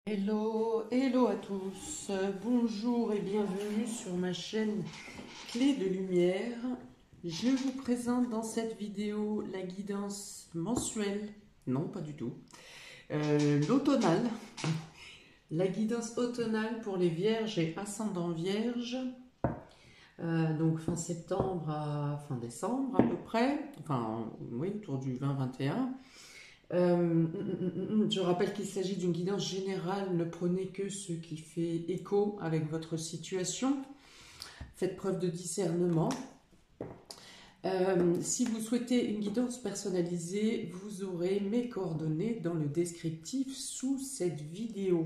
Hello, hello à tous, bonjour et bienvenue sur ma chaîne Clé de Lumière. Je vous présente dans cette vidéo la guidance mensuelle, non pas du tout, l'automnale, la guidance automnale pour les vierges et ascendants vierges, donc fin septembre à fin décembre à peu près, enfin oui, autour du 20-21. Je rappelle qu'il s'agit d'une guidance générale, ne prenez que ce qui fait écho avec votre situation. Faites preuve de discernement. Si vous souhaitez une guidance personnalisée, vous aurez mes coordonnées dans le descriptif sous cette vidéo.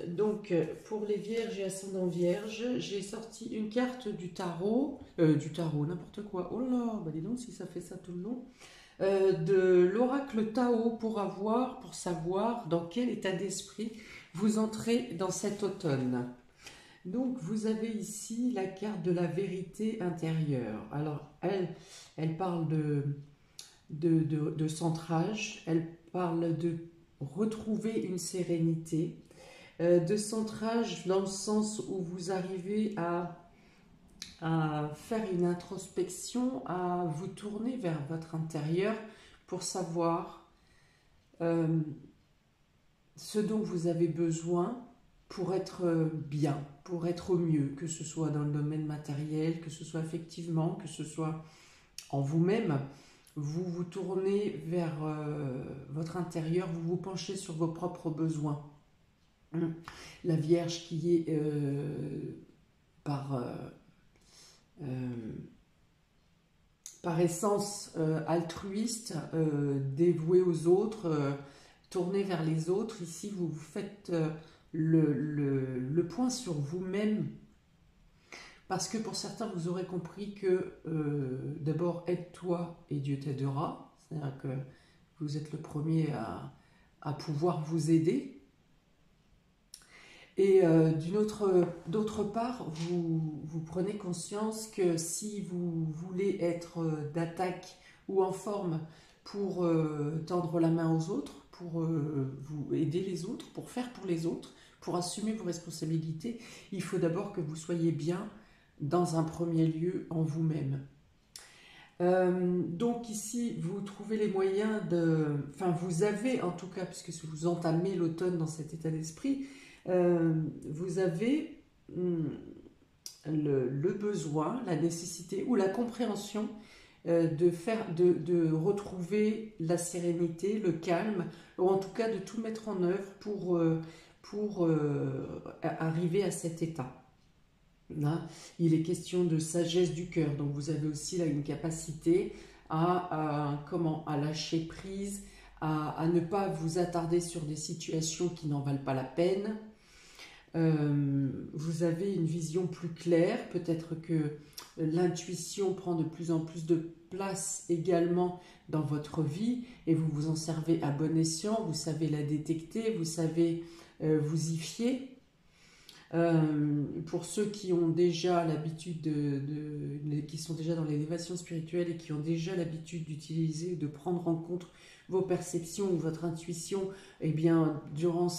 Donc, pour les vierges et ascendants vierges, j'ai sorti une carte du tarot, n'importe quoi. Oh là là, bah dis donc si ça fait ça tout le long. De l'oracle Tao pour savoir dans quel état d'esprit vous entrez dans cet automne. Donc vous avez ici la carte de la vérité intérieure. Alors elle parle de centrage, elle parle de retrouver une sérénité, de centrage dans le sens où vous arrivez à faire une introspection, à vous tourner vers votre intérieur pour savoir ce dont vous avez besoin pour être bien, pour être au mieux, que ce soit dans le domaine matériel, que ce soit effectivement, que ce soit en vous-même. Vous vous tournez vers votre intérieur, vous vous penchez sur vos propres besoins. La Vierge qui est par... par essence altruiste, dévouée aux autres, tournée vers les autres. Ici, vous faites le point sur vous-même, parce que pour certains, vous aurez compris que d'abord, aide-toi et Dieu t'aidera. C'est-à-dire que vous êtes le premier à pouvoir vous aider. Et d'autre part, vous prenez conscience que si vous voulez être d'attaque ou en forme pour tendre la main aux autres, pour vous aider les autres, pour faire pour les autres, pour assumer vos responsabilités, il faut d'abord que vous soyez bien dans un premier lieu en vous-même. Donc ici, vous trouvez les moyens enfin vous avez en tout cas, puisque vous entamez l'automne dans cet état d'esprit, vous avez le besoin, la nécessité ou la compréhension de retrouver la sérénité, le calme, ou en tout cas de tout mettre en œuvre pour arriver à cet état. Là, il est question de sagesse du cœur, donc vous avez aussi là une capacité à lâcher prise, à ne pas vous attarder sur des situations qui n'en valent pas la peine. Vous avez une vision plus claire, peut-être que l'intuition prend de plus en plus de place également dans votre vie et vous vous en servez à bon escient, vous savez la détecter, vous savez vous y fier. Pour ceux qui ont déjà l'habitude qui sont déjà dans l'élévation spirituelle et qui ont déjà l'habitude d'utiliser, de prendre en compte vos perceptions ou votre intuition, eh bien, durant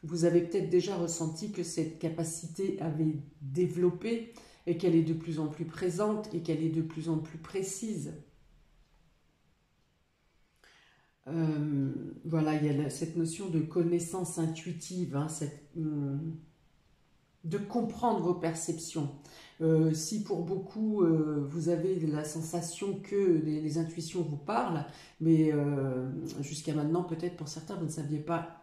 vous avez peut-être déjà ressenti que cette capacité avait développé et qu'elle est de plus en plus présente et qu'elle est de plus en plus précise. Voilà, il y a cette notion de connaissance intuitive, hein, de comprendre vos perceptions. Si pour beaucoup vous avez la sensation que les intuitions vous parlent, mais jusqu'à maintenant peut-être pour certains vous ne saviez pas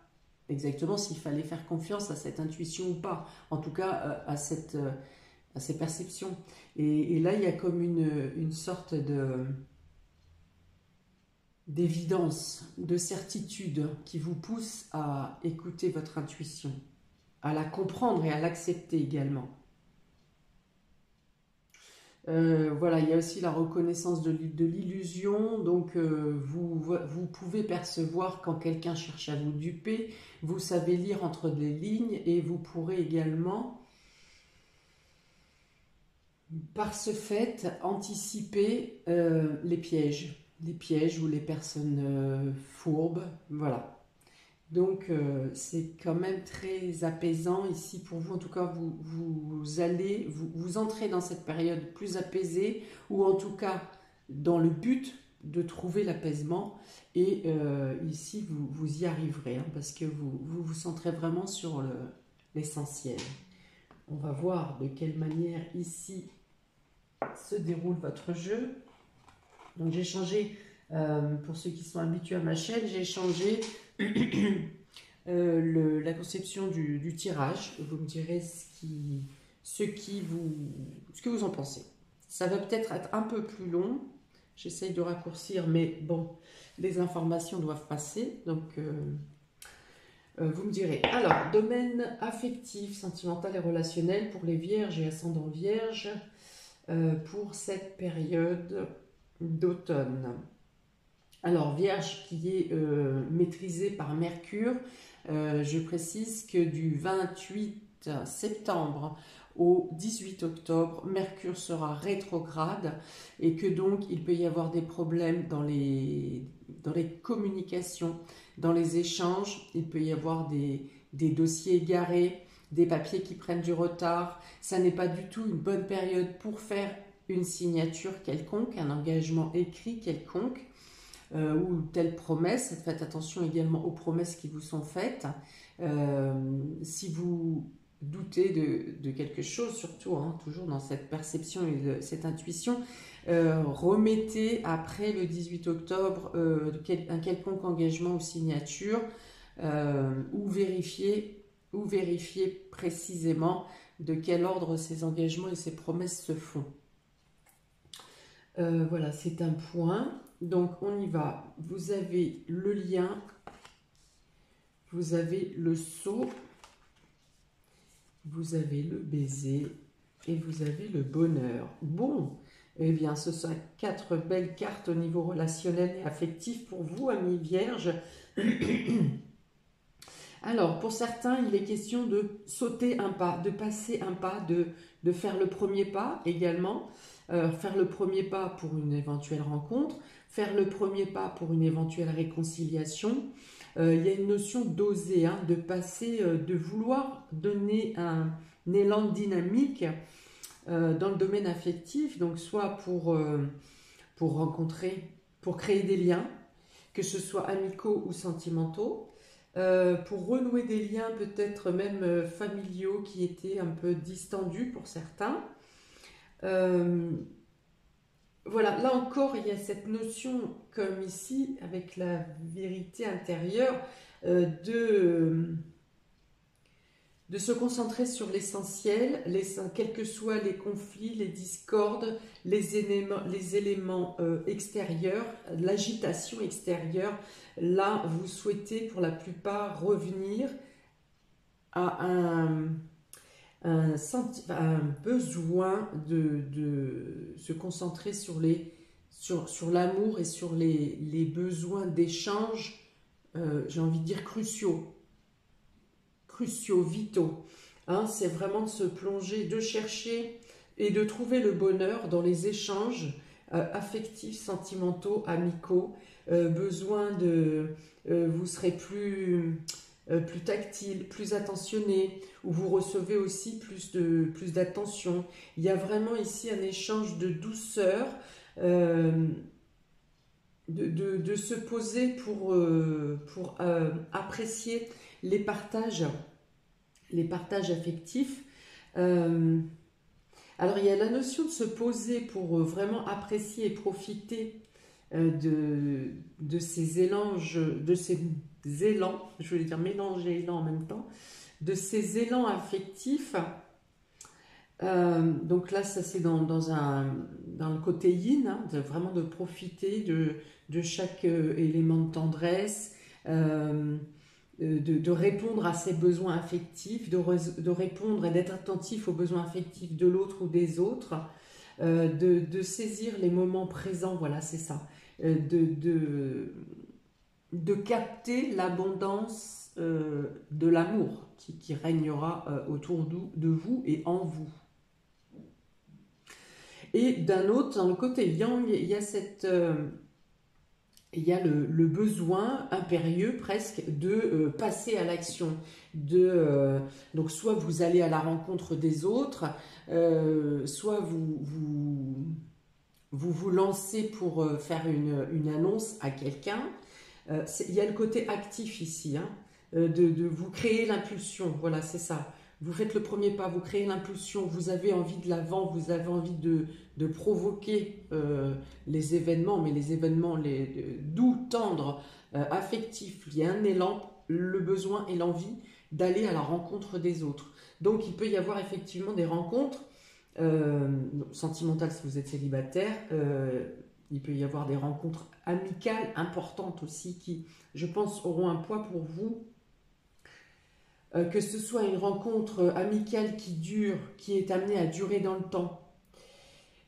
exactement s'il fallait faire confiance à cette intuition ou pas, en tout cas à ces perceptions. Et là il y a comme une sorte d'évidence, de certitude qui vous pousse à écouter votre intuition, à la comprendre et à l'accepter également. Voilà, il y a aussi la reconnaissance de l'illusion, donc vous pouvez percevoir quand quelqu'un cherche à vous duper, vous savez lire entre les lignes et vous pourrez également, par ce fait, anticiper les pièges. les pièges ou les personnes fourbes, voilà. Donc, c'est quand même très apaisant ici pour vous. En tout cas, vous entrez dans cette période plus apaisée, ou en tout cas dans le but de trouver l'apaisement. Et ici, vous y arriverez, hein, parce que vous centrez vraiment sur l'essentiel. On va voir de quelle manière ici se déroule votre jeu. Donc, j'ai changé, pour ceux qui sont habitués à ma chaîne, j'ai changé la conception du tirage. Vous me direz ce que vous en pensez. Ça va peut-être être un peu plus long. J'essaye de raccourcir, mais bon, les informations doivent passer. Donc, vous me direz. Alors, domaine affectif, sentimental et relationnel pour les vierges et ascendants vierges pour cette période d'automne. Alors, Vierge qui est maîtrisée par Mercure, je précise que du 28 septembre au 18 octobre, Mercure sera rétrograde et que donc il peut y avoir des problèmes dans les communications, dans les échanges. Il peut y avoir des dossiers égarés, des papiers qui prennent du retard. Ça n'est pas du tout une bonne période pour faire une signature quelconque, un engagement écrit quelconque. Ou telle promesse. Faites attention également aux promesses qui vous sont faites. Si vous doutez de quelque chose, surtout, hein, toujours dans cette perception et cette intuition, remettez après le 18 octobre un quelconque engagement ou signature, ou vérifiez précisément de quel ordre ces engagements et ces promesses se font. Voilà, c'est un point. Donc, on y va. Vous avez le lien, vous avez le sceau, vous avez le baiser et vous avez le bonheur. Bon, eh bien, ce sont 4 belles cartes au niveau relationnel et affectif pour vous, amis vierges. Alors, pour certains, il est question de sauter un pas, de passer un pas, de faire le premier pas également. Faire le premier pas pour une éventuelle rencontre, faire le premier pas pour une éventuelle réconciliation. Il y a une notion d'oser, hein, de passer, de vouloir donner un élan dynamique dans le domaine affectif, donc soit pour rencontrer, pour créer des liens, que ce soit amicaux ou sentimentaux, pour renouer des liens peut-être même familiaux qui étaient un peu distendus pour certains. Voilà, là encore, il y a cette notion, comme ici, avec la vérité intérieure, de se concentrer sur l'essentiel, quels que soient les conflits, les discordes, les éléments extérieurs, l'agitation extérieure. Là, vous souhaitez pour la plupart revenir à un besoin de se concentrer sur l'amour et sur les besoins d'échange, j'ai envie de dire cruciaux, vitaux. Hein, c'est vraiment de se plonger, de chercher et de trouver le bonheur dans les échanges affectifs, sentimentaux, amicaux. Besoin vous serez plus tactile, plus attentionné, où vous recevez aussi plus d'attention. Il y a vraiment ici un échange de douceur, de se poser pour apprécier les partages affectifs. Alors il y a la notion de se poser pour vraiment apprécier et profiter de ces élans, je voulais dire mélanger élans en même temps, de ces élans affectifs. Donc là, ça c'est dans le côté yin, hein, vraiment de profiter de chaque élément de tendresse, de répondre à ses besoins affectifs, de répondre et d'être attentif aux besoins affectifs de l'autre ou des autres, de saisir les moments présents, voilà, c'est ça, de capter l'abondance de l'amour qui régnera autour de vous et en vous. Et d'un autre, dans le côté yang, il y a cette il y a le besoin impérieux presque de passer à l'action. Donc soit vous allez à la rencontre des autres, soit vous lancez pour faire une annonce à quelqu'un. Il y a le côté actif ici, hein, de vous créer l'impulsion, voilà, c'est ça. Vous faites le premier pas, vous créez l'impulsion, vous avez envie de l'avant, vous avez envie de provoquer les événements, mais les événements doux, tendres, affectifs. Il y a un élan, le besoin et l'envie d'aller à la rencontre des autres. Donc il peut y avoir effectivement des rencontres sentimentales si vous êtes célibataire, il peut y avoir des rencontres amicales importantes aussi qui, je pense, auront un poids pour vous. Que ce soit une rencontre amicale qui dure, qui est amenée à durer dans le temps,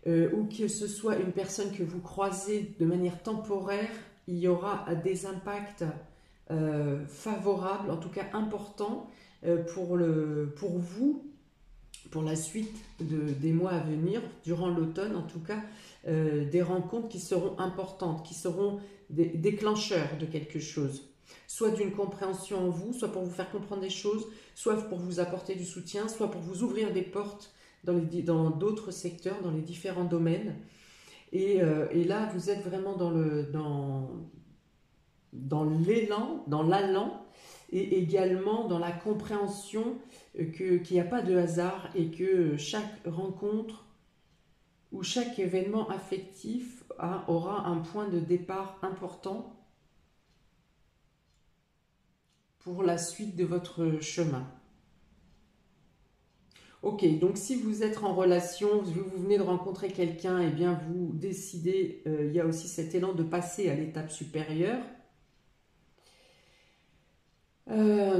ou que ce soit une personne que vous croisez de manière temporaire, il y aura des impacts favorables, en tout cas importants, pour vous, pour la suite des mois à venir, durant l'automne en tout cas, des rencontres qui seront importantes, qui seront des déclencheurs de quelque chose. Soit d'une compréhension en vous, soit pour vous faire comprendre des choses, soit pour vous apporter du soutien, soit pour vous ouvrir des portes dans d'autres secteurs, dans les différents domaines. Et là, vous êtes vraiment dans l'élan, dans l'allant, et également dans la compréhension qu'il n'y a pas de hasard et que chaque rencontre ou chaque événement affectif aura un point de départ important pour la suite de votre chemin. Ok, donc si vous êtes en relation, vous venez de rencontrer quelqu'un, et bien vous décidez, il y a aussi cet élan de passer à l'étape supérieure.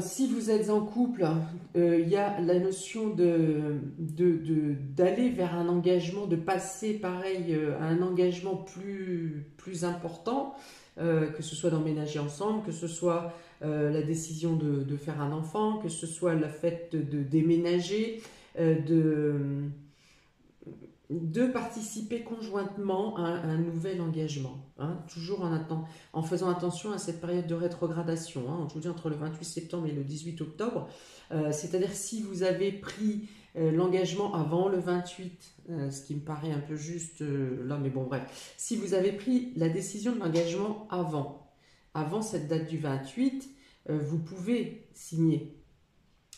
Si vous êtes en couple, il y a la notion d'aller vers un engagement, de passer pareil à un engagement plus important, que ce soit d'emménager ensemble, que ce soit la décision de faire un enfant, que ce soit le fait de déménager, de participer conjointement à un nouvel engagement, hein, toujours en faisant attention à cette période de rétrogradation, hein, je vous dis entre le 28 septembre et le 18 octobre, c'est-à-dire si vous avez pris l'engagement avant le 28, ce qui me paraît un peu juste là, mais bon bref, si vous avez pris la décision de l'engagement avant cette date du 28, vous pouvez signer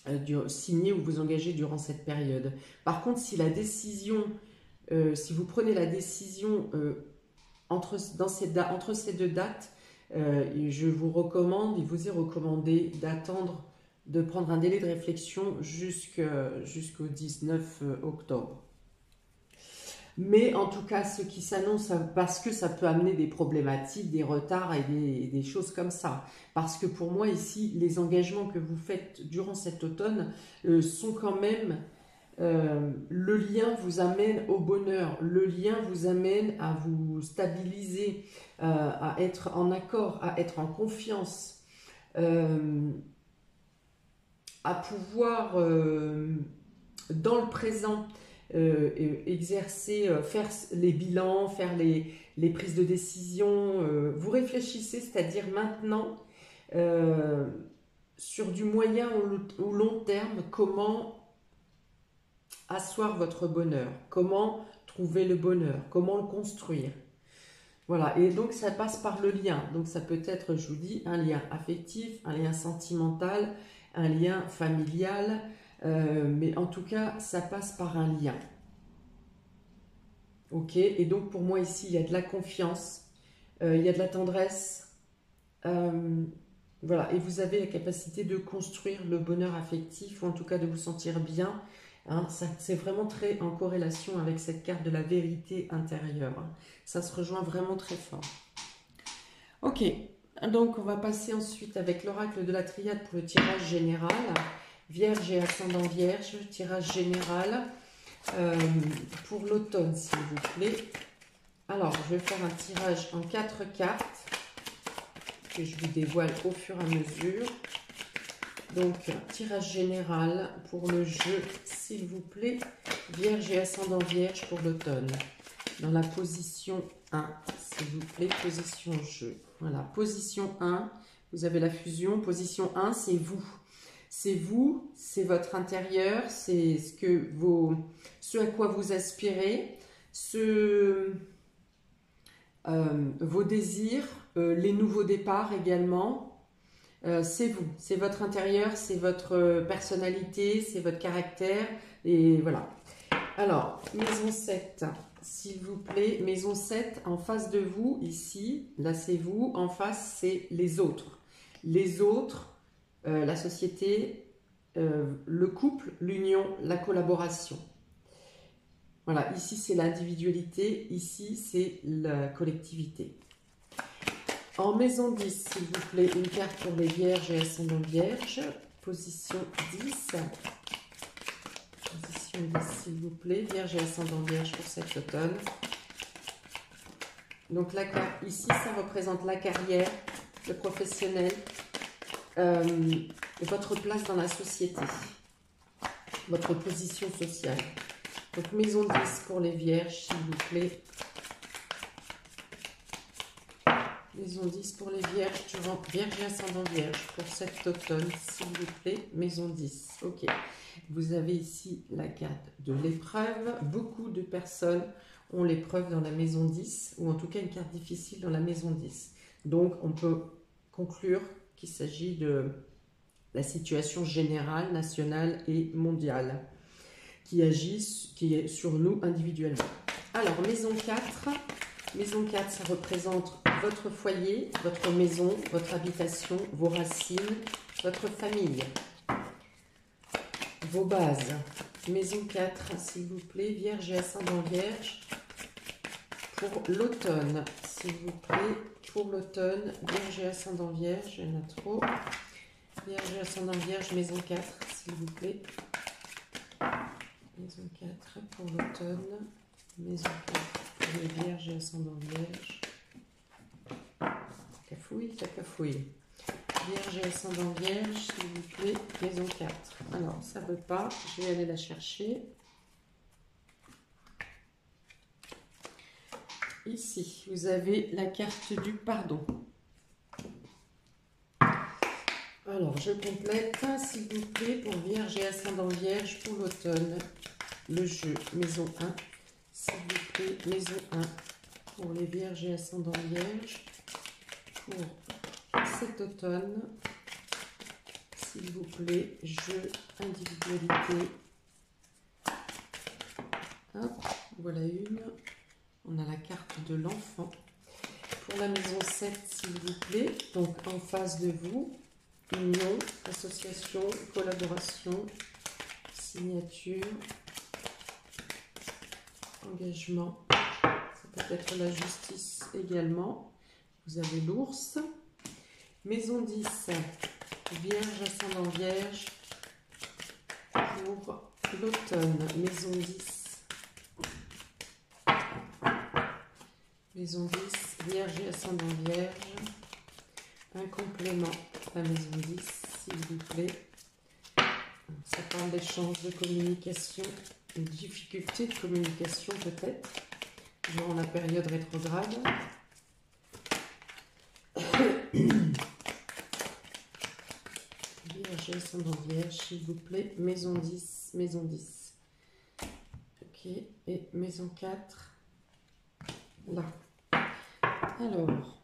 ou vous engager durant cette période. Par contre, si la décision si vous prenez la décision entre ces deux dates, je vous recommande, il vous est recommandé d'attendre, de prendre un délai de réflexion jusqu'au 19 octobre. Mais en tout cas, ce qui s'annonce, parce que ça peut amener des problématiques, des retards et des choses comme ça. Parce que pour moi, ici, les engagements que vous faites durant cet automne sont quand même... le lien vous amène au bonheur, le lien vous amène à vous stabiliser, à être en accord, à être en confiance, à pouvoir dans le présent exercer, faire les bilans, faire les prises de décision. Vous réfléchissez, c'est-à-dire maintenant sur du moyen ou long terme, comment asseoir votre bonheur, comment trouver le bonheur, comment le construire. Voilà, et donc ça passe par le lien. Donc ça peut être, je vous dis, un lien affectif, un lien sentimental, un lien familial, mais en tout cas, ça passe par un lien. Ok, et donc pour moi ici, il y a de la confiance, il y a de la tendresse, voilà, et vous avez la capacité de construire le bonheur affectif, ou en tout cas de vous sentir bien. Hein, c'est vraiment très en corrélation avec cette carte de la vérité intérieure. Hein. Ça se rejoint vraiment très fort. Ok, donc on va passer ensuite avec l'oracle de la triade pour le tirage général. Vierge et ascendant vierge, tirage général pour l'automne s'il vous plaît. Alors, je vais faire un tirage en 4 cartes que je vous dévoile au fur et à mesure. Donc, tirage général pour le jeu, s'il vous plaît. Vierge et ascendant vierge pour l'automne. Dans la position 1, s'il vous plaît, position jeu. Voilà, position 1, vous avez la fusion. Position 1, c'est vous. C'est vous, c'est votre intérieur, c'est ce à quoi vous aspirez, vos désirs, les nouveaux départs également. C'est vous, c'est votre intérieur, c'est votre personnalité, c'est votre caractère. Et voilà. Alors, maison 7, s'il vous plaît. Maison 7, en face de vous, ici, là c'est vous, en face c'est les autres. Les autres, la société, le couple, l'union, la collaboration. Voilà, ici c'est l'individualité, ici c'est la collectivité. En maison 10, s'il vous plaît, une carte pour les vierges et ascendant vierge. Position 10. Position 10, s'il vous plaît, vierge et ascendant vierge pour cet automne. Donc ici, ça représente la carrière, le professionnel, votre place dans la société, votre position sociale. Donc maison 10 pour les vierges, s'il vous plaît. Maison 10 pour les vierges, vierge et ascendant vierge pour cet automne, s'il vous plaît. Maison 10, ok. Vous avez ici la carte de l'épreuve. Beaucoup de personnes ont l'épreuve dans la maison 10, ou en tout cas une carte difficile dans la maison 10. Donc on peut conclure qu'il s'agit de la situation générale, nationale et mondiale qui est sur nous individuellement. Alors, maison 4. Maison 4, ça représente votre foyer, votre maison, votre habitation, vos racines, votre famille, vos bases. Maison 4, s'il vous plaît, vierge et ascendant vierge pour l'automne. S'il vous plaît, pour l'automne, vierge et ascendant vierge, il y en a trop. Vierge et ascendant vierge, maison 4, s'il vous plaît. Maison 4 pour l'automne, maison 4 pour les vierges et ascendant vierge. Cafouille, ça cafouille. Vierge et ascendant vierge, s'il vous plaît, maison 4. Alors, ça ne veut pas, je vais aller la chercher. Ici, vous avez la carte du pardon. Alors, je complète, s'il vous plaît, pour vierge et ascendant vierge pour l'automne. Le jeu, maison 1, s'il vous plaît, maison 1, pour les vierges et ascendant vierge, pour cet automne, s'il vous plaît, jeu, individualité. Hop, voilà une. On a la carte de l'enfant. Pour la maison 7, s'il vous plaît, donc en face de vous, union, association, collaboration, signature, engagement, ça peut être la justice également. Vous avez l'ours. Maison 10, vierge, ascendant vierge pour l'automne. Maison 10. Maison 10, vierge et ascendant vierge. Un complément, la maison 10, s'il vous plaît. Ça parle d'échange, de communication, une difficulté de communication peut-être, durant la période rétrograde. Vierge et ascendant vierge, s'il vous plaît. Maison 10, maison 10. Ok, et maison 4, là. Alors,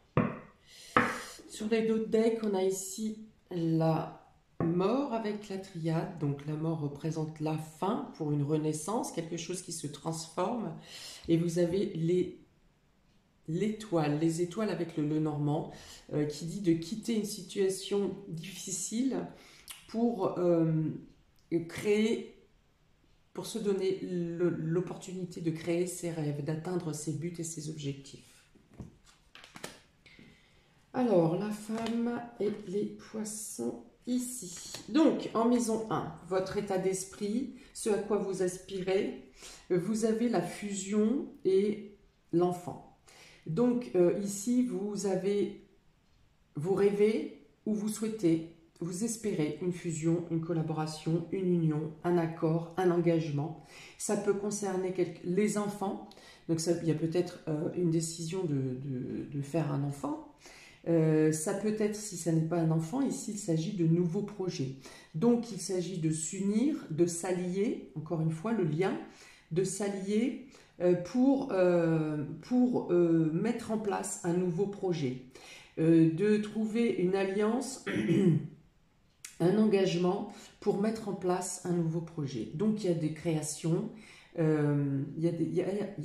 sur les deux decks, on a ici la mort avec la triade. Donc la mort représente la fin pour une renaissance, quelque chose qui se transforme. Et vous avez l'étoile, les étoiles avec le Lenormand, qui dit de quitter une situation difficile pour créer, pour se donner l'opportunité de créer ses rêves, d'atteindre ses buts et ses objectifs. Alors, la femme et les poissons ici. Donc, en maison 1, votre état d'esprit, ce à quoi vous aspirez, vous avez la fusion et l'enfant. Donc, ici, vous rêvez ou vous souhaitez, vous espérez une fusion, une collaboration, une union, un accord, un engagement. Ça peut concerner les enfants. Donc, il y a peut-être une décision de faire un enfant. Ça peut être, si ça n'est pas un enfant, ici il s'agit de nouveaux projets. Donc il s'agit de s'unir, de s'allier, encore une fois le lien, de s'allier pour mettre en place un nouveau projet, de trouver une alliance, un engagement pour mettre en place un nouveau projet. Donc il y a des créations, il y a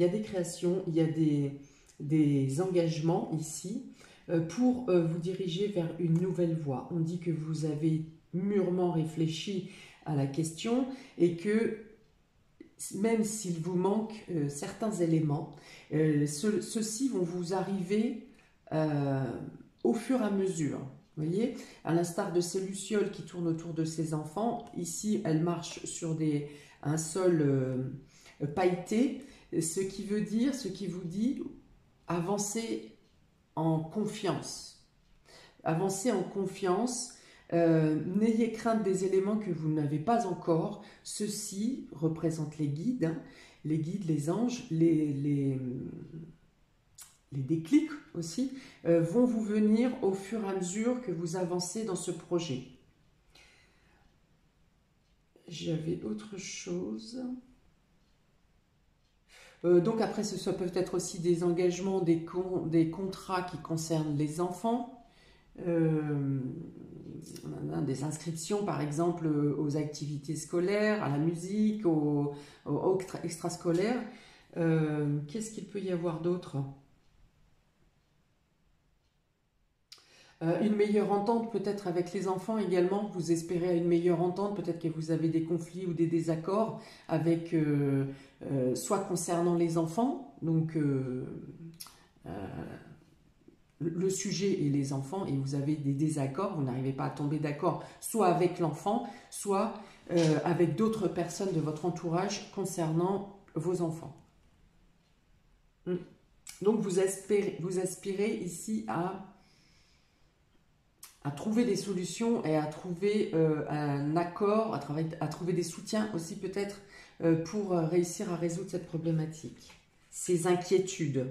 des créations, il y a des engagements ici pour vous diriger vers une nouvelle voie. On dit que vous avez mûrement réfléchi à la question et que même s'il vous manque certains éléments, ceux-ci vont vous arriver au fur et à mesure. Vous voyez, à l'instar de ces lucioles qui tournent autour de ses enfants, ici elles marchent sur un sol pailleté, ce qui vous dit avancer en confiance. Avancez en confiance. N'ayez crainte des éléments que vous n'avez pas encore. Ceux-ci représentent les guides, hein, les anges, les déclics aussi, vont vous venir au fur et à mesure que vous avancez dans ce projet. J'avais autre chose. Donc après, ce soit peut-être aussi des engagements, des contrats qui concernent les enfants. Des inscriptions par exemple aux activités scolaires, à la musique, aux extrascolaires. Qu'est-ce qu'il peut y avoir d'autre? Une meilleure entente peut-être avec les enfants également. Vous espérez une meilleure entente, peut-être que vous avez des conflits ou des désaccords avec soit concernant les enfants, donc le sujet et les enfants, et vous avez des désaccords, vous n'arrivez pas à tomber d'accord, soit avec l'enfant, soit avec d'autres personnes de votre entourage concernant vos enfants. Donc vous aspirez ici à trouver des solutions et à trouver un accord, à trouver des soutiens aussi peut-être pour réussir à résoudre cette problématique, ces inquiétudes.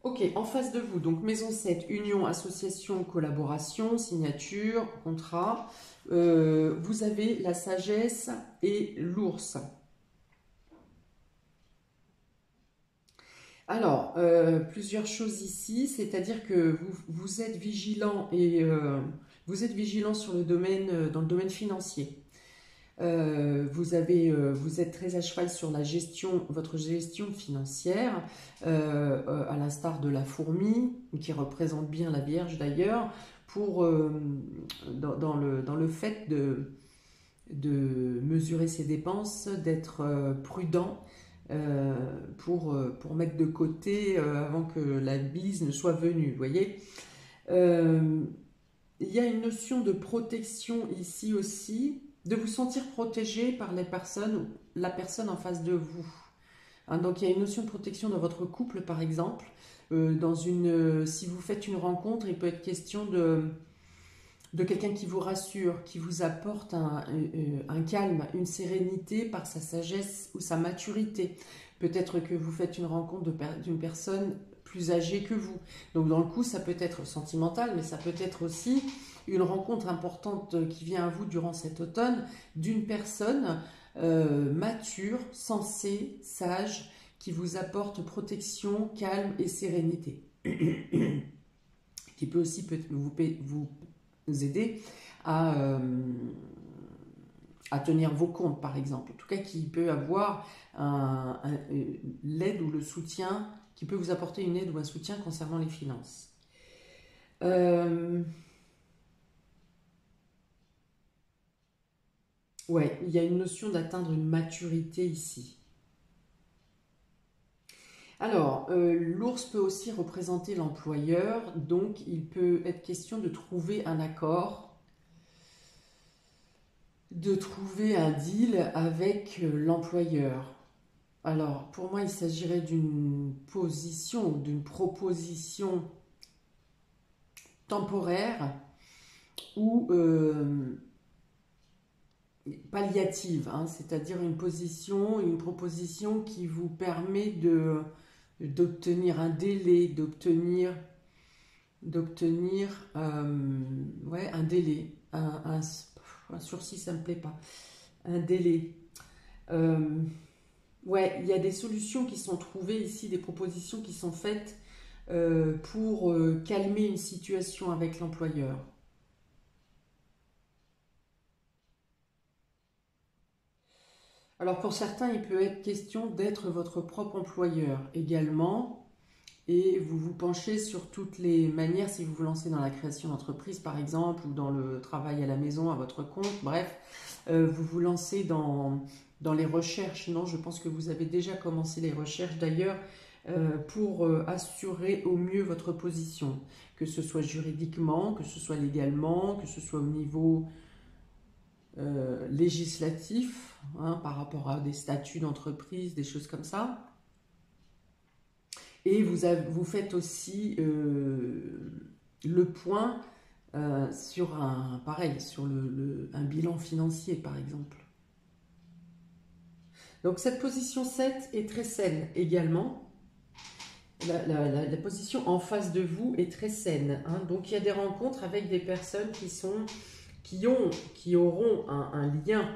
Ok, en face de vous, donc maison 7, union, association, collaboration, signature, contrat. Vous avez la sagesse et l'ours. Alors, plusieurs choses ici, c'est-à-dire que vous êtes vigilant et vous êtes vigilant sur le domaine, dans le domaine financier. Vous êtes très à cheval sur la gestion, votre gestion financière, à l'instar de la fourmi, qui représente bien la Vierge d'ailleurs, dans le fait de mesurer ses dépenses, d'être prudent pour mettre de côté avant que la bise ne soit venue, vous voyez. Il y a une notion de protection ici aussi, de vous sentir protégé par la personne en face de vous. Hein, donc il y a une notion de protection dans votre couple par exemple. Si vous faites une rencontre, il peut être question de quelqu'un qui vous rassure, qui vous apporte un calme, une sérénité par sa sagesse ou sa maturité. Peut-être que vous faites une rencontre d'une personne plus âgée que vous. Donc dans le coup, ça peut être sentimental, mais ça peut être aussi une rencontre importante qui vient à vous durant cet automne d'une personne mature, sensée, sage, qui vous apporte protection, calme et sérénité. Qui peut aussi vous aider à tenir vos comptes, par exemple. En tout cas, qui peut avoir l'aide ou le soutien, qui peut vous apporter une aide ou un soutien concernant les finances. Ouais, il y a une notion d'atteindre une maturité ici. Alors, l'ours peut aussi représenter l'employeur, donc il peut être question de trouver un accord, de trouver un deal avec l'employeur. Alors, pour moi, il s'agirait d'une position ou d'une proposition temporaire ou palliative, hein, c'est-à-dire une proposition qui vous permet d'obtenir un délai, ouais, un délai, un sursis, ça me plaît pas, un délai. Euh, ouais, il y a des solutions qui sont trouvées ici, des propositions qui sont faites pour calmer une situation avec l'employeur. Alors pour certains, il peut être question d'être votre propre employeur également, et vous vous penchez sur toutes les manières, si vous vous lancez dans la création d'entreprise par exemple, ou dans le travail à la maison, à votre compte, bref, vous vous lancez dans les recherches. Non, je pense que vous avez déjà commencé les recherches d'ailleurs pour assurer au mieux votre position, que ce soit juridiquement, que ce soit légalement, que ce soit au niveau législatif, hein, par rapport à des statuts d'entreprise, des choses comme ça. Et vous faites aussi le point sur pareil, sur un bilan financier par exemple. Donc cette position 7 est très saine également. La position en face de vous est très saine, hein. Donc il y a des rencontres avec des personnes qui auront un lien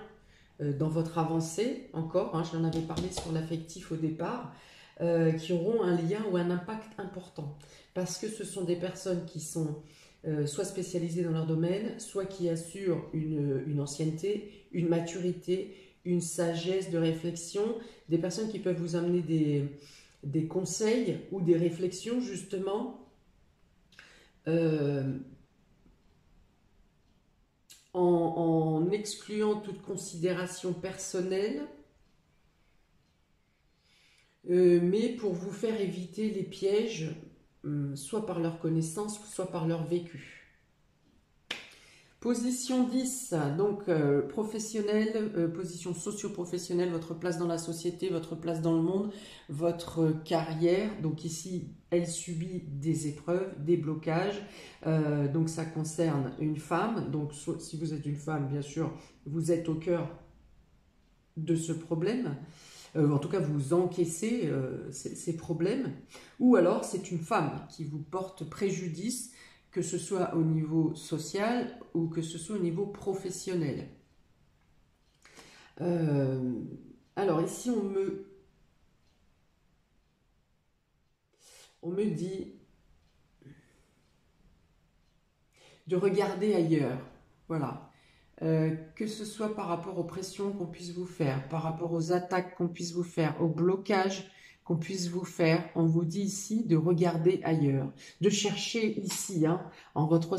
dans votre avancée, encore, hein, j'en avais parlé sur l'affectif au départ, qui auront un lien ou un impact important. Parce que ce sont des personnes qui sont soit spécialisées dans leur domaine, soit qui assurent une ancienneté, une maturité, une sagesse de réflexion, des personnes qui peuvent vous amener des conseils ou des réflexions justement en excluant toute considération personnelle, mais pour vous faire éviter les pièges, soit par leur connaissance, soit par leur vécu. Position 10, donc professionnelle, position socio-professionnelle, votre place dans la société, votre place dans le monde, votre carrière. Donc ici, elle subit des épreuves, des blocages. Donc ça concerne une femme. Donc si vous êtes une femme, bien sûr, vous êtes au cœur de ce problème. En tout cas, vous encaissez ces problèmes. Ou alors, c'est une femme qui vous porte préjudice, que ce soit au niveau social ou que ce soit au niveau professionnel. Alors ici, on me dit de regarder ailleurs. Voilà. Que ce soit par rapport aux pressions qu'on puisse vous faire, par rapport aux attaques qu'on puisse vous faire, aux blocages qu'on puisse vous faire, on vous dit ici de regarder ailleurs, de chercher ici, hein, en votre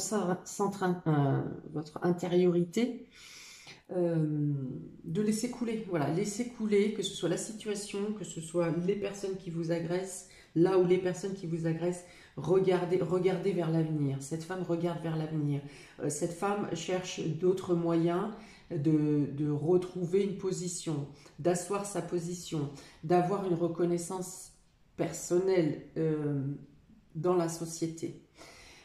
votre intériorité, de laisser couler, voilà, laisser couler, que ce soit la situation, que ce soit les personnes qui vous agressent, là où les personnes qui vous agressent, regardez vers l'avenir. Cette femme regarde vers l'avenir. Cette femme cherche d'autres moyens de retrouver une position, d'asseoir sa position, d'avoir une reconnaissance personnelle dans la société.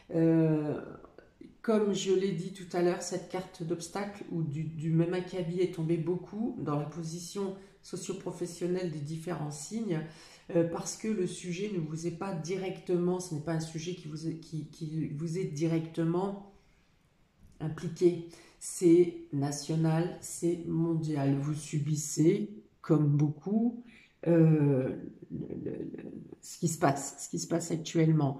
Comme je l'ai dit tout à l'heure, cette carte d'obstacle ou du même acabit est tombée beaucoup dans la position socio-professionnelle des différents signes parce que le sujet ne vous est pas directement, ce n'est pas un sujet qui vous est directement impliqué. C'est national, c'est mondial. Vous subissez, comme beaucoup, ce qui se passe actuellement.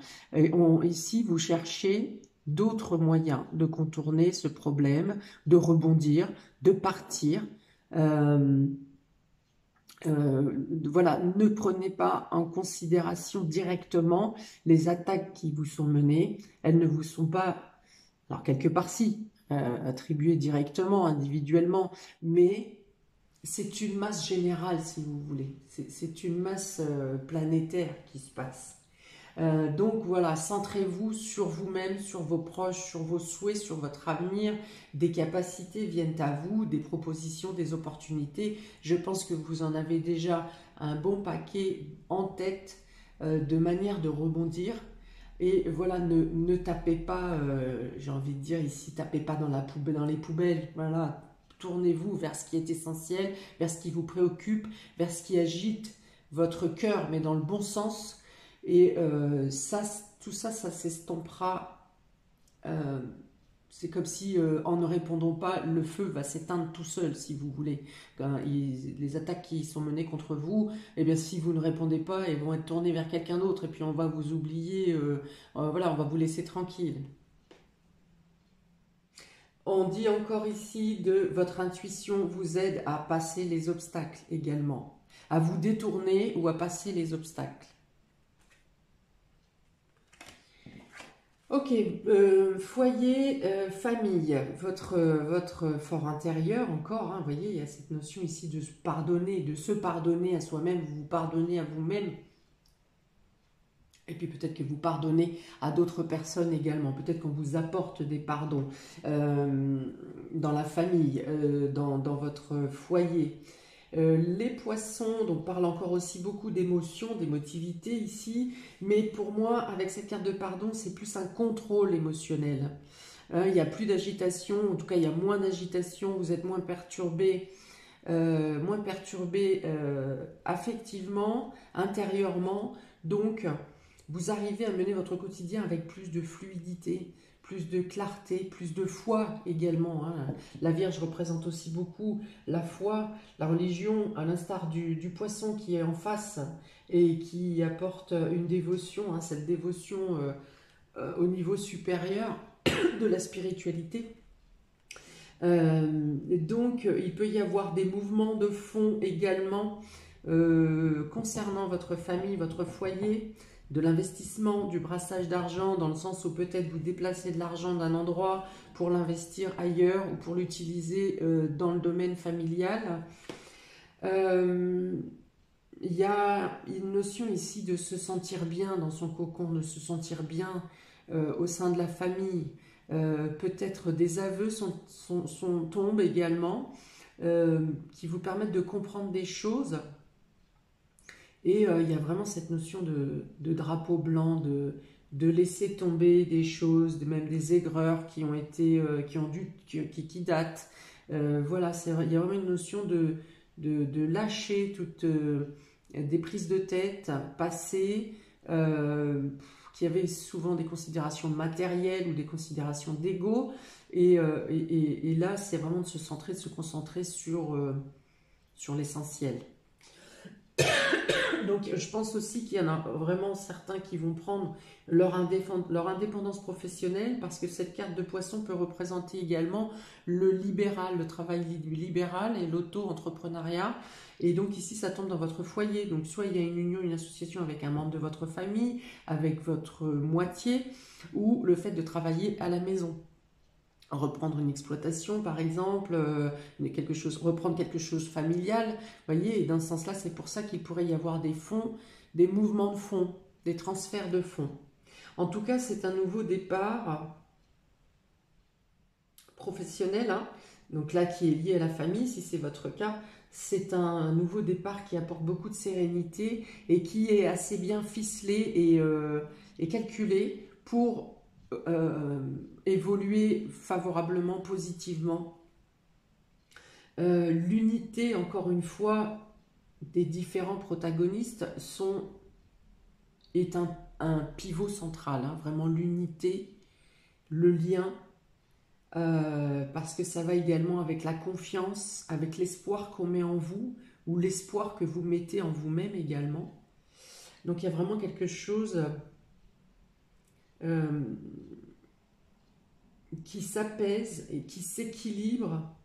Ici, vous cherchez d'autres moyens de contourner ce problème, de rebondir, de partir. Voilà, ne prenez pas en considération directement les attaques qui vous sont menées. Elles ne vous sont pas, alors quelque part si, attribuées directement, individuellement, mais c'est une masse générale si vous voulez. C'est une masse planétaire qui se passe. Donc voilà, centrez-vous sur vous-même, sur vos proches, sur vos souhaits, sur votre avenir. Des capacités viennent à vous, des propositions, des opportunités. Je pense que vous en avez déjà un bon paquet en tête de manière de rebondir. Et voilà, ne tapez pas, j'ai envie de dire ici, tapez pas dans les poubelles. Voilà, tournez-vous vers ce qui est essentiel, vers ce qui vous préoccupe, vers ce qui agite votre cœur, mais dans le bon sens. Et ça, tout ça, ça s'estompera. C'est comme si, en ne répondant pas, le feu va s'éteindre tout seul, si vous voulez. Les attaques qui sont menées contre vous, eh bien, si vous ne répondez pas, elles vont être tournées vers quelqu'un d'autre, et puis on va vous oublier, voilà, on va vous laisser tranquille. On dit encore ici de votre intuition vous aide à passer les obstacles également, à vous détourner ou à passer les obstacles. Ok, foyer, famille, votre fort intérieur encore, hein, vous voyez, il y a cette notion ici de se pardonner à soi-même, vous vous pardonnez à vous-même, et puis peut-être que vous pardonnez à d'autres personnes également, peut-être qu'on vous apporte des pardons dans la famille, dans votre foyer. Les poissons, donc parle encore aussi beaucoup d'émotions, d'émotivité ici, mais pour moi, avec cette carte de pardon, c'est plus un contrôle émotionnel. Il n'y a plus d'agitation, en tout cas il y a moins d'agitation, vous êtes moins perturbé affectivement, intérieurement, donc vous arrivez à mener votre quotidien avec plus de fluidité, plus de clarté, plus de foi également. Hein. La Vierge représente aussi beaucoup la foi, la religion, à l'instar du poisson qui est en face et qui apporte une dévotion, hein, cette dévotion au niveau supérieur de la spiritualité. Donc, il peut y avoir des mouvements de fond également concernant votre famille, votre foyer, de l'investissement, du brassage d'argent, dans le sens où peut-être vous déplacez de l'argent d'un endroit pour l'investir ailleurs ou pour l'utiliser dans le domaine familial. Il y a une notion ici de se sentir bien dans son cocon, de se sentir bien au sein de la famille. Peut-être des aveux tombent également, qui vous permettent de comprendre des choses. Et il y a vraiment cette notion de drapeau blanc, de laisser tomber des choses, même des aigreurs qui ont été, qui datent. Voilà, il y a vraiment une notion de lâcher toutes des prises de tête passées, qui avaient souvent des considérations matérielles ou des considérations d'ego. Et là, c'est vraiment de se concentrer sur l'essentiel. Donc, je pense aussi qu'il y en a vraiment certains qui vont prendre leur indépendance professionnelle, parce que cette carte de poisson peut représenter également le libéral, le travail libéral et l'auto-entrepreneuriat. Et donc ici, ça tombe dans votre foyer. Donc soit il y a une union, une association avec un membre de votre famille, avec votre moitié, ou le fait de travailler à la maison. Reprendre une exploitation par exemple, reprendre quelque chose familial, vous voyez, et dans ce sens-là, c'est pour ça qu'il pourrait y avoir des fonds, des mouvements de fonds, des transferts de fonds. En tout cas, c'est un nouveau départ professionnel, hein, donc là qui est lié à la famille, si c'est votre cas, c'est un nouveau départ qui apporte beaucoup de sérénité et qui est assez bien ficelé et calculé pour évoluer favorablement, positivement. L'unité, encore une fois, des différents protagonistes est un pivot central, hein, vraiment l'unité, le lien, parce que ça va également avec la confiance, avec l'espoir qu'on met en vous, ou l'espoir que vous mettez en vous-même également. Donc il y a vraiment quelque chose qui s'apaise et qui s'équilibre,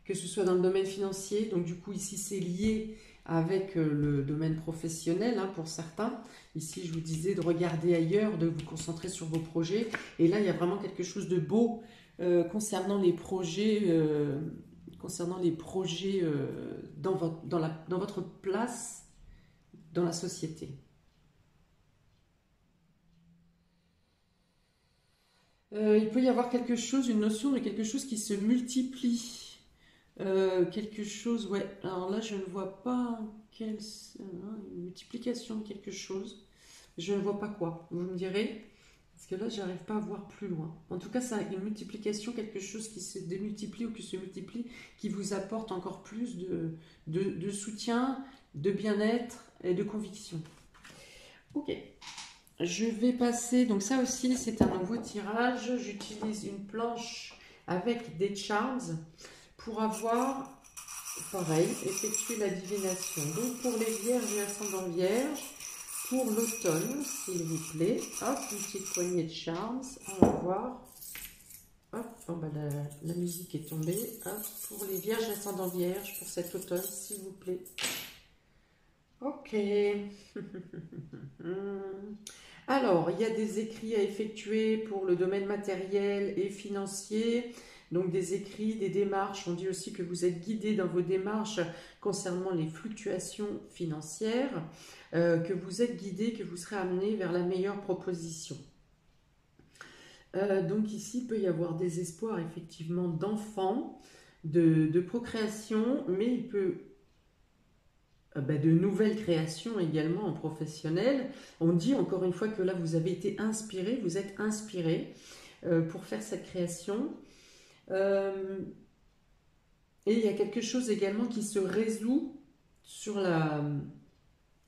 que ce soit dans le domaine financier. Donc du coup ici c'est lié avec le domaine professionnel, hein, pour certains. Ici je vous disais de regarder ailleurs, de vous concentrer sur vos projets. Et là il y a vraiment quelque chose de beau concernant les projets, dans votre place dans la société. Il peut y avoir quelque chose, une notion de quelque chose qui se multiplie. Quelque chose, ouais. Alors là, je ne vois pas une multiplication de quelque chose. Je ne vois pas quoi. Vous me direz, parce que là, j'arrive pas à voir plus loin. En tout cas, ça a une multiplication, quelque chose qui se démultiplie ou qui se multiplie, qui vous apporte encore plus de soutien, de bien-être et de conviction. Ok, je vais passer, donc ça aussi c'est un nouveau tirage, j'utilise une planche avec des charms pour avoir, pareil, effectué la divination. Donc pour les vierges et ascendants vierges, pour l'automne, s'il vous plaît, hop, une petite poignée de charms, on va voir. Hop, oh bah la musique est tombée. Hop, pour les vierges ascendant vierge, pour cet automne, s'il vous plaît. Ok. Alors, il y a des écrits à effectuer pour le domaine matériel et financier. Donc des écrits, des démarches. On dit aussi que vous êtes guidé dans vos démarches concernant les fluctuations financières, que vous êtes guidé, que vous serez amené vers la meilleure proposition. Donc ici, il peut y avoir des espoirs effectivement d'enfants, de procréation, mais il peut de nouvelles créations également en professionnel. On dit encore une fois que là, vous avez été inspiré, vous êtes inspiré pour faire cette création. Et il y a quelque chose également qui se résout sur la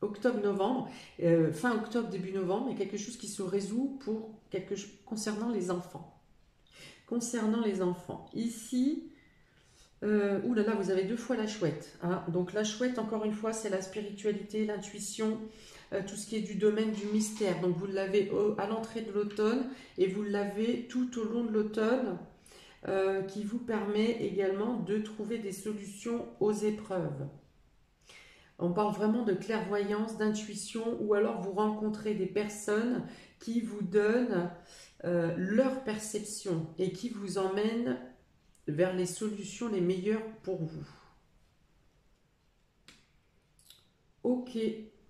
octobre-novembre, fin octobre, début novembre, il y a quelque chose qui se résout concernant les enfants. Concernant les enfants, ici, oulala, vous avez 2 fois la chouette. Hein. Donc la chouette, encore une fois, c'est la spiritualité, l'intuition, tout ce qui est du domaine du mystère. Donc vous l'avez à l'entrée de l'automne et vous l'avez tout au long de l'automne, qui vous permet également de trouver des solutions aux épreuves. On parle vraiment de clairvoyance, d'intuition, ou alors vous rencontrez des personnes qui vous donnent leur perception et qui vous emmènent vers les solutions les meilleures pour vous. Ok,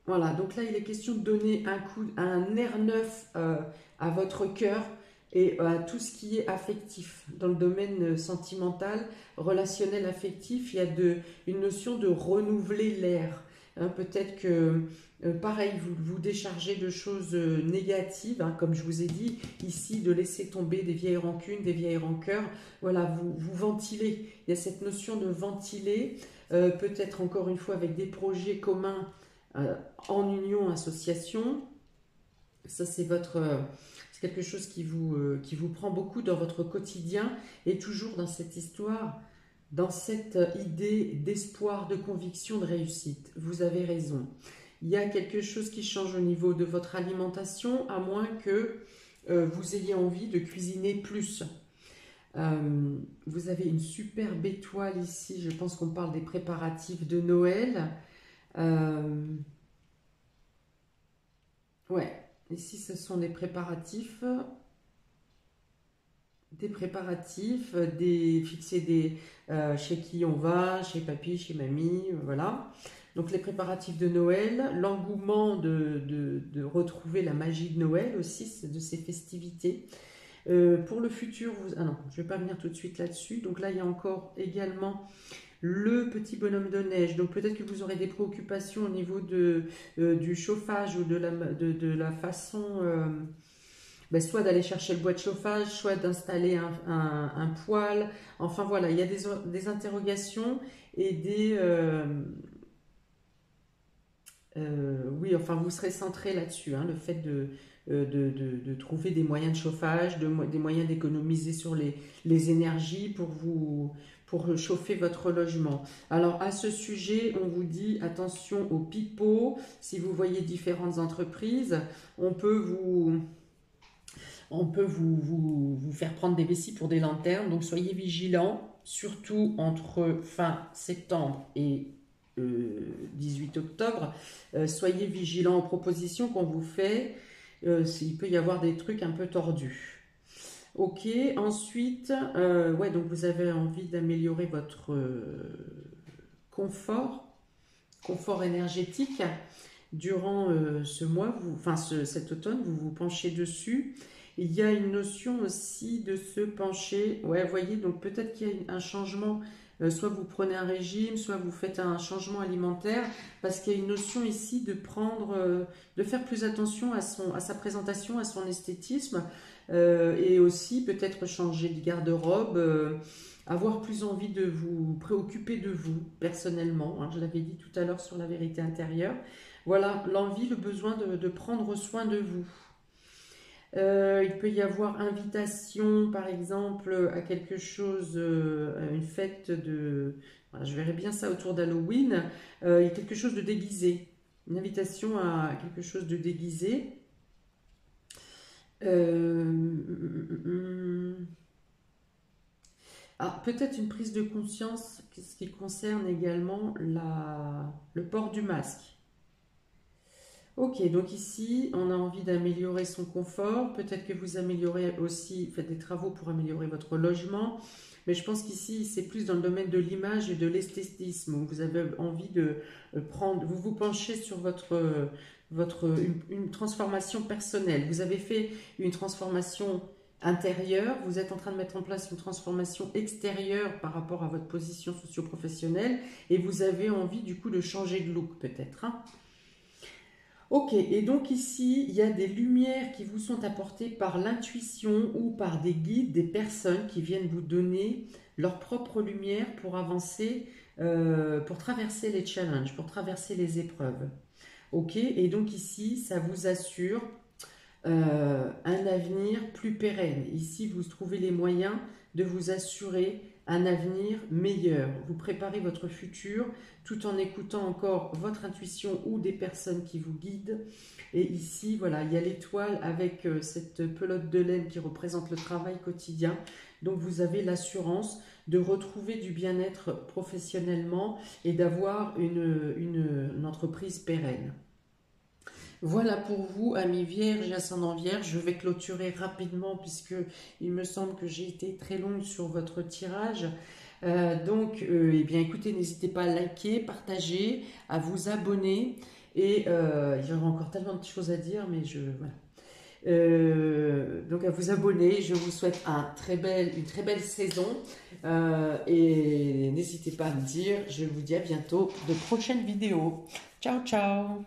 voilà, donc là il est question de donner un air neuf à votre cœur et à tout ce qui est affectif. Dans le domaine sentimental, relationnel, affectif, il y a une notion de renouveler l'air. Hein, peut-être que, pareil, vous déchargez de choses négatives, hein, comme je vous ai dit, ici, de laisser tomber des vieilles rancunes, des vieilles rancœurs. Voilà, vous ventilez. Il y a cette notion de ventiler, peut-être encore une fois avec des projets communs en union, association. Ça, c'est quelque chose qui vous prend beaucoup dans votre quotidien et toujours dans cette histoire, dans cette idée d'espoir, de conviction, de réussite. Vous avez raison. Il y a quelque chose qui change au niveau de votre alimentation, à moins que vous ayez envie de cuisiner plus. Vous avez une superbe étoile ici, je pense qu'on parle des préparatifs de Noël. Ouais. Ici, ce sont les préparatifs, fixer chez qui on va, chez papy, chez mamie, voilà. Donc les préparatifs de Noël, l'engouement de retrouver la magie de Noël aussi, de ces festivités. Pour le futur, ah non, je ne vais pas venir tout de suite là-dessus. Donc là, il y a encore également le petit bonhomme de neige. Donc peut-être que vous aurez des préoccupations au niveau du chauffage ou de la façon, soit d'aller chercher le bois de chauffage, soit d'installer un poêle. Enfin voilà, il y a des interrogations et oui, enfin vous serez centré là-dessus, hein, le fait de trouver des moyens de chauffage, des moyens d'économiser sur les énergies pour chauffer votre logement. Alors à ce sujet, on vous dit attention aux pipeaux. Si vous voyez différentes entreprises, on peut vous faire prendre des vessies pour des lanternes. Donc soyez vigilants, surtout entre fin septembre et 18 octobre. Soyez vigilants aux propositions qu'on vous fait. Il peut y avoir des trucs un peu tordus. Ok, ensuite, ouais, donc vous avez envie d'améliorer votre confort énergétique. Durant ce mois, cet automne, vous vous penchez dessus. Il y a une notion aussi de se pencher. Ouais, vous voyez, donc peut-être qu'il y a un changement. Soit vous prenez un régime, soit vous faites un changement alimentaire, parce qu'il y a une notion ici de faire plus attention à sa présentation, à son esthétisme, et aussi peut-être changer de garde-robe, avoir plus envie de vous préoccuper de vous personnellement, hein, je l'avais dit tout à l'heure sur la vérité intérieure. Voilà, l'envie, le besoin de prendre soin de vous. Il peut y avoir invitation, par exemple, à quelque chose, à une fête de... Voilà, je verrais bien ça autour d'Halloween. Il y a quelque chose de déguisé. Une invitation à quelque chose de déguisé. Ah, peut-être une prise de conscience, ce qui concerne également le port du masque. Ok, donc ici, on a envie d'améliorer son confort. Peut-être que vous améliorez aussi, faites des travaux pour améliorer votre logement. Mais je pense qu'ici, c'est plus dans le domaine de l'image et de l'esthétisme, où vous avez envie de prendre, vous vous penchez sur une transformation personnelle. Vous avez fait une transformation intérieure, vous êtes en train de mettre en place une transformation extérieure par rapport à votre position socio-professionnelle, et vous avez envie du coup de changer de look peut-être, hein. Ok, et donc ici, il y a des lumières qui vous sont apportées par l'intuition ou par des guides, des personnes qui viennent vous donner leur propre lumière pour avancer, pour traverser les challenges, pour traverser les épreuves. Ok, et donc ici, ça vous assure un avenir plus pérenne. Ici, vous trouvez les moyens de vous assurer un avenir meilleur. Vous préparez votre futur tout en écoutant encore votre intuition ou des personnes qui vous guident. Et ici, voilà, il y a l'étoile avec cette pelote de laine qui représente le travail quotidien. Donc, vous avez l'assurance de retrouver du bien-être professionnellement et d'avoir une entreprise pérenne. Voilà pour vous, amis vierges et ascendant vierge. Je vais clôturer rapidement puisque il me semble que j'ai été très longue sur votre tirage. Eh bien, écoutez, n'hésitez pas à liker, partager, à vous abonner. Et il y aura encore tellement de choses à dire, mais voilà. Donc à vous abonner, je vous souhaite une très belle saison et n'hésitez pas à me dire, je vous dis à bientôt de prochaines vidéos. Ciao ciao.